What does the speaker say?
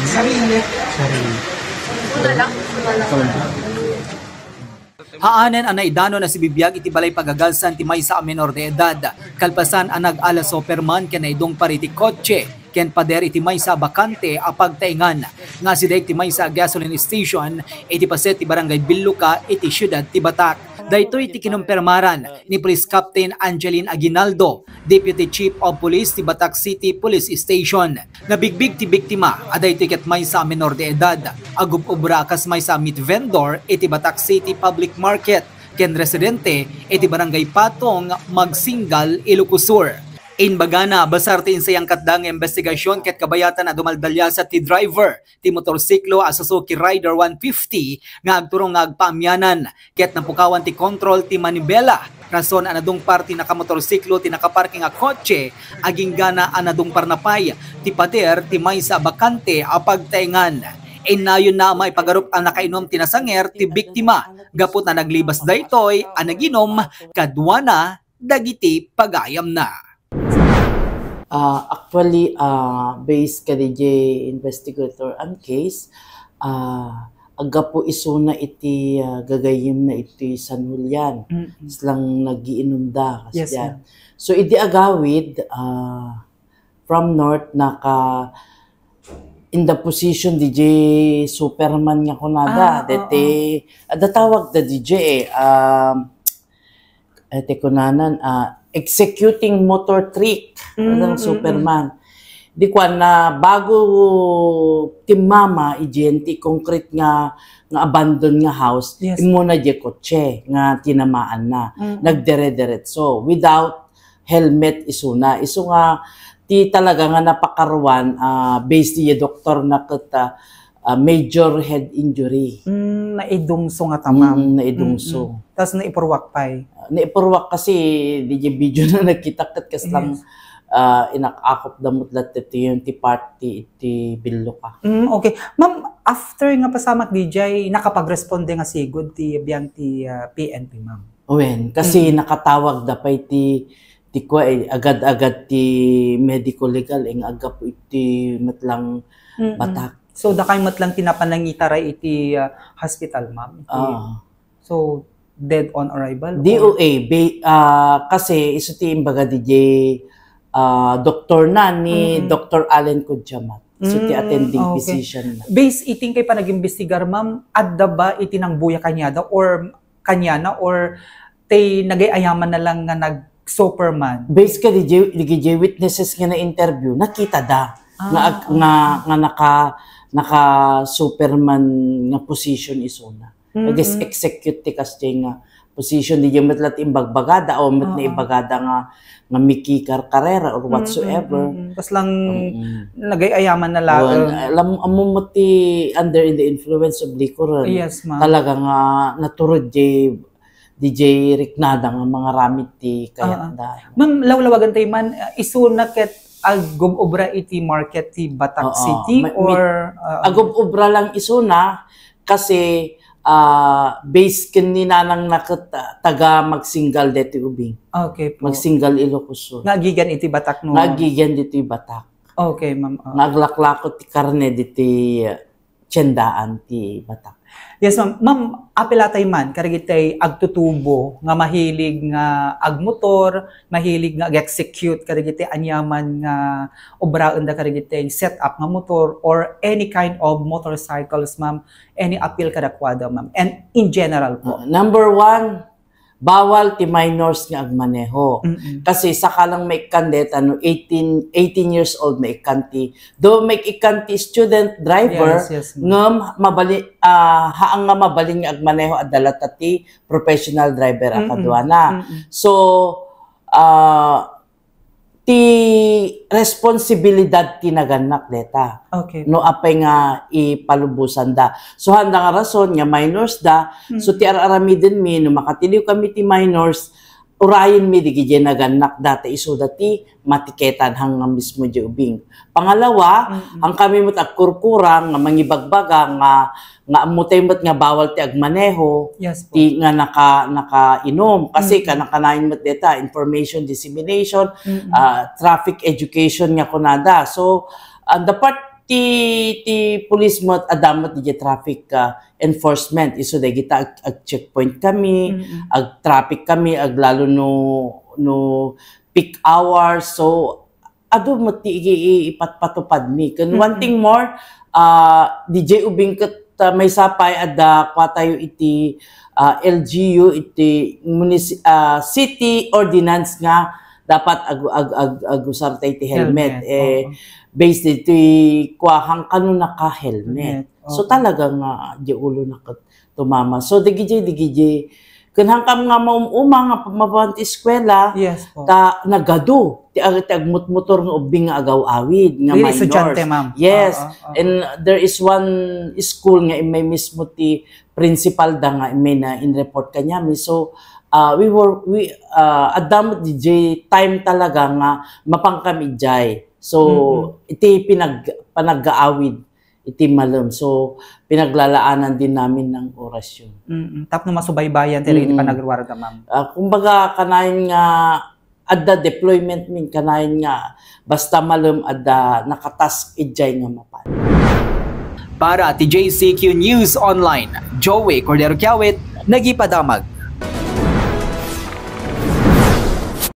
Sarili. Haanen ang naidano na si Bibiyag iti balay pagagalsan ti maysa a menor de edad. Kalpasan ang nag-ala superman ken naidong pariti kotse ken pader iti maysa bakante a pagtaingan. Nga si dayeg ti maysa gasoline station iti paset ti barangay Billuca iti siyudad ti Batak. Daytoy iti kinumpirmaran ni Police Captain Angeline Aguinaldo, Deputy Chief of Police ti Batak City Police Station. Nabigbig ti biktima aday tiket maysa menor de edad. Agub-ubra kas maysa meat vendor iti Batak City Public Market ken residente iti barangay Patong Magsingal, Ilocosur. Inbagana basar ti insayang katdang investigasyon ket kabayatan na dumaldalya sa ti driver ti motorsiklo a Suzuki Rider 150 nga agturong nga agpaamyanan ket napukawan ti kontrol ti manibela. Rason anadong parti nakamotorsiklo ti nakaparking a kotse aging gana anadong parnapay ti pader ti maysa bakante a pagtaingan. Inayon na maipagarup ang nakainom ti nasanger ti biktima gapot na naglibas daytoy ang naginom kadwana dagiti pagayam na. Actually, based ka DJ investigator ang case, aga po isuna iti gagayim na iti San Julian. Silang nagiinunda. Yes, so, iti agawid, from north, in the position DJ Superman nga kunada. Datawag da DJ ete kunanan, executing motor trick ng Superman. Di kwa na bago timama ijenti concrete nga abandon nga house, imuna di kotse nga tinamaan na. Nagdere-diretso without helmet isuna. Isu nga ti talaga nga napakaruan based di doktor na kata major head injury. Naidungso nga tamam. Naidungso. Tapos naipurwak pa'y. Naipurwak kasi di video na nagkitakat kas lang inakakop damot lahat ito yung ti party iti Billuca. Okay. Ma'am, after nga pasamak DJ, nakapag-responde nga sigod ti biyang ti PNP, ma'am? Owen, kasi nakatawag da pa iti kwa agad-agad ti medical legal ang aga po iti matlang Batak. So, da kayo matlang tinapanangitaray iti hospital, ma'am? So, dead on arrival? DOA, kasi iso ti imbaga DJ doktor na ni Dr. Allen Kudjamat. So, ti attending physician na. Based iting kay pa nag-imbestigar, ma'am, adda ba iti nang buya kanyada or kanyana or tay nagayayaman na lang nga nag-Superman? Based ka DJ witnesses nga na interview, nakita da nga naka-Superman nga position isuna. Nag-execute ti kasi nga position di yung matlat imbagbagada o mat na ibagada nga Miki Carrera or whatsoever. Tapos lang nagayayaman na lang. Alam mo ti under in the influence of liquor. Yes, ma'am. Talaga nga naturod DJ Ricnada nga mga ramit ti kayat da. Ma'am, lawlawagan tayo man, isuna ket agub-ubra iti market ti Batak City or agub-ubra lang isuna kasi base kanina nang taga Magsingal deti ubing. Okay po. Magsingal Ilocosur. Nagigan iti Batak no. Nagigan diti Batak. Okay, ma'am. Naglaklakot ti karne diti tiyendaan ti Batak. Yes, ma'am. Ma'am, apelatay man karigitay agtutubo nga mahilig nga agmotor, mahilig nga execute karigitay anyaman nga obraen da karigitay set up nga motor or any kind of motorcycles, ma'am. Any appeal kadakwada, ma'am. And in general po. Number one, bawal ti minors nga agmaneho. Kasi saka lang may kandeta, 18 years old may ikanti. Though may ikanti student driver, ngam haang nga mabalin nga agmaneho adala ti professional driver akadwana. So, ti responsibilidad ti naganak deta. Okay. No apay nga ipalubusan da. So handa nga rason nga minors da. So ti aramiden mi no makatiliw kami ti minors urayin mi di gije naganak data iso dati matiketan hang mismo di ubing. Pangalawa, ang kami mo't agkurkurang nga mangibagbaga nga amutay-mot nga bawal ti agmaneho, ti nga naka-inom. Kasi kanakanain mo't deta, information dissemination, traffic education nga kunada. So, And the part ti police mo adamot di traffic enforcement iso day kita ag checkpoint kami, ag traffic kami, ag lalo no peak hours. So ado mo ti ipatpatupad mi. Kun one thing more, DJ ubing ket may sapay adda kwa tayo iti LGU iti city ordinance nga dapat ag-usar tayo iti helmet. Based iti kuahang kanu naka-helmet. So talagang di ulo na tumama. So digiji kanhang kam nga maumuma nga pamabant eskwela, nagadu ti agmutmotor nga ubing nga agaw-awid nga minors. Estudyante, ma'am. Yes. And there is one school nga may mismo ti principal da nga may na in-report kanyami. So we adamot DJ time talaga nga mapangkamidjay. So iti panag-aawid iti malam. So pinaglalaanan din namin ng orasyon. Tap no masubaybayan tiri iti panagwarga, ma'am. Kumbaga kanayon nga adda deployment min kanayon nga basta malam adda nakatask ijay nga mapan. Para ti JCQ News Online, Joey Cordero Kiawit, nagipadamag.